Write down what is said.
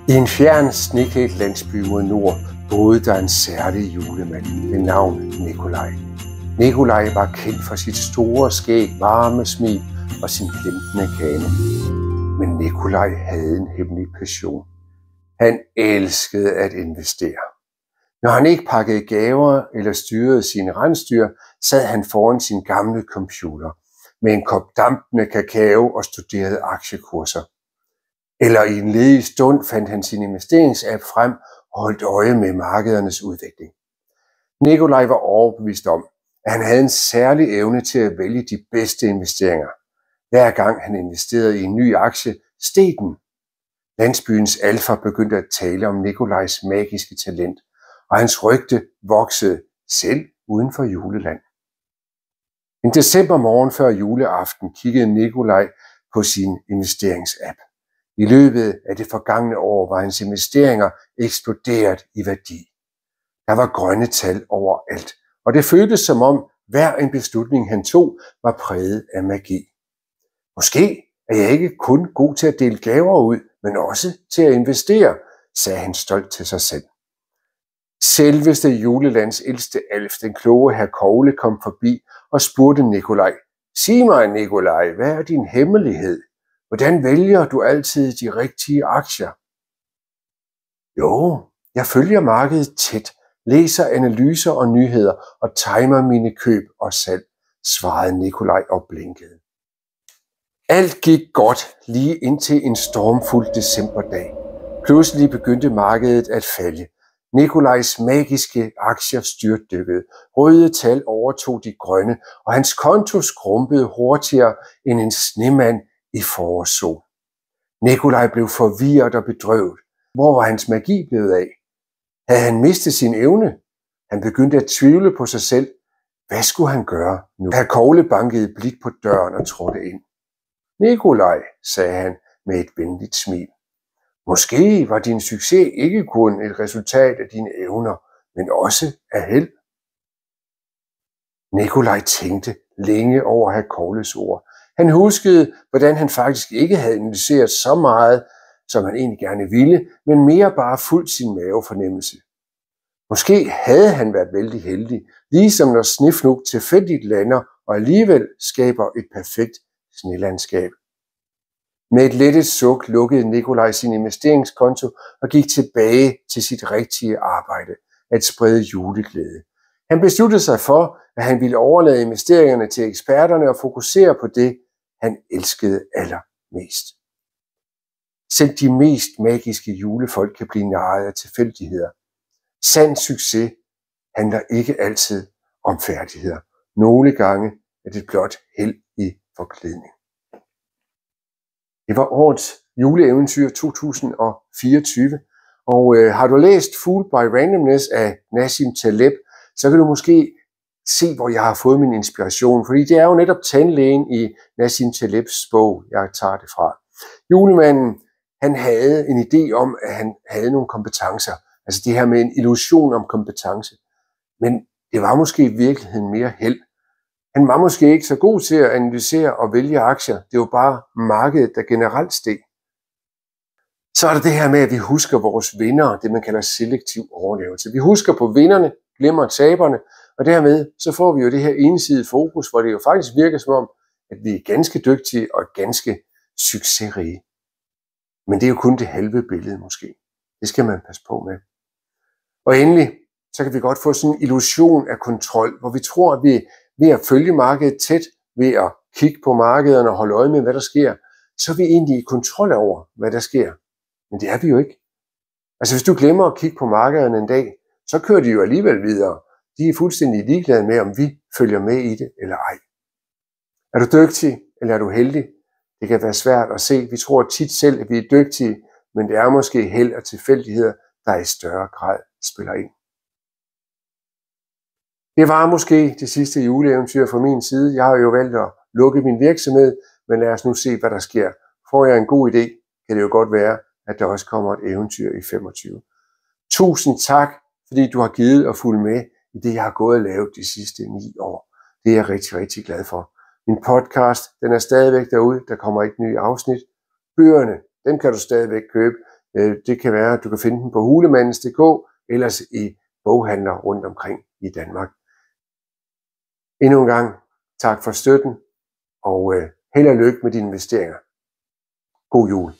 I en fjern sneklædt landsby mod nord boede der en særlig julemand ved navn Nikolaj. Nikolaj var kendt for sit store skæg, varme smil og sin glimtende kane. Men Nikolaj havde en hemmelig passion. Han elskede at investere. Når han ikke pakkede gaver eller styrede sine rensdyr, sad han foran sin gamle computer med en kop dampende kakao og studerede aktiekurser. Eller i en ledig stund fandt han sin investeringsapp frem og holdt øje med markedernes udvikling. Nikolaj var overbevist om, at han havde en særlig evne til at vælge de bedste investeringer. Hver gang han investerede i en ny aktie, steg den. Landsbyens alfa begyndte at tale om Nikolajs magiske talent, og hans rygte voksede selv uden for juleland. En decembermorgen før juleaften kiggede Nikolaj på sin investeringsapp. I løbet af det forgangne år var hans investeringer eksploderet i værdi. Der var grønne tal overalt, og det føltes som om hver en beslutning han tog var præget af magi. Måske er jeg ikke kun god til at dele gaver ud, men også til at investere, sagde han stolt til sig selv. Selveste julelands ældste alf, den kloge hr. Kogle, kom forbi og spurgte Nikolaj: "Sig mig, Nikolaj, hvad er din hemmelighed? Hvordan vælger du altid de rigtige aktier?" "Jo, jeg følger markedet tæt, læser analyser og nyheder og timer mine køb og salg," svarede Nikolaj og blinkede. Alt gik godt lige indtil en stormfuld decemberdag. Pludselig begyndte markedet at falde. Nikolajs magiske aktier styrtdykkede. Røde tal overtog de grønne, og hans konto skrumpede hurtigere end en snemand i forårssol. Nikolaj blev forvirret og bedrøvet. Hvor var hans magi blevet af? Havde han mistet sin evne? Han begyndte at tvivle på sig selv. Hvad skulle han gøre nu? Hr. Kogle bankede blidt på døren og trådte ind. "Nikolaj," sagde han med et venligt smil. "Måske var din succes ikke kun et resultat af dine evner, men også af held." Nikolaj tænkte længe over hr. Kogles ord. Han huskede, hvordan han faktisk ikke havde analyseret så meget, som han egentlig gerne ville, men mere bare fulgt sin mavefornemmelse. Måske havde han været vældig heldig, ligesom når snefnug tilfældigt lander og alligevel skaber et perfekt snelandskab. Med et lettet suk lukkede Nikolaj sin investeringskonto og gik tilbage til sit rigtige arbejde, at sprede juleglæde. Han besluttede sig for, at han ville overlade investeringerne til eksperterne og fokusere på det, han elskede allermest. Selv de mest magiske julefolk kan blive narret af tilfældigheder. Sand succes handler ikke altid om færdigheder. Nogle gange er det blot held i forklædning. Det var årets juleeventyr 2024, og har du læst Fooled by Randomness af Nassim Taleb, så kan du måske se, hvor jeg har fået min inspiration, fordi det er jo netop tandlægen i Nassim Talebs bog, jeg tager det fra. Julemanden, han havde en idé om, at han havde nogle kompetencer, altså det her med en illusion om kompetence, men det var måske i virkeligheden mere held. Han var måske ikke så god til at analysere og vælge aktier. Det var bare markedet, der generelt steg. Så er der det her med, at vi husker vores vindere, det man kalder selektiv overlevelse. Vi husker på vinderne, glemmer taberne, og dermed så får vi jo det her ensidige fokus, hvor det jo faktisk virker som om, at vi er ganske dygtige og ganske succesrige. Men det er jo kun det halve billede måske. Det skal man passe på med. Og endelig, så kan vi godt få sådan en illusion af kontrol, hvor vi tror, at vi ved at følge markedet tæt, ved at kigge på markederne og holde øje med, hvad der sker, så er vi egentlig i kontrol over, hvad der sker. Men det er vi jo ikke. Altså hvis du glemmer at kigge på markederne en dag, så kører de jo alligevel videre. De er fuldstændig ligeglade med, om vi følger med i det eller ej. Er du dygtig, eller er du heldig? Det kan være svært at se. Vi tror tit selv, at vi er dygtige, men det er måske held og tilfældigheder, der i større grad spiller ind. Det var måske det sidste juleeventyr fra min side. Jeg har jo valgt at lukke min virksomhed, men lad os nu se, hvad der sker. Får jeg en god idé, kan det jo godt være, at der også kommer et eventyr i 25. Tusind tak, fordi du har givet og fulgt med i det, jeg har gået og lavet de sidste 9 år. Det er jeg rigtig, rigtig glad for. Min podcast, den er stadigvæk derude. Der kommer ikke nye afsnit. Bøgerne, dem kan du stadigvæk købe. Det kan være, at du kan finde den på hulemandens.dk, ellers i boghandler rundt omkring i Danmark. Endnu en gang tak for støtten, og held og lykke med dine investeringer. God jul.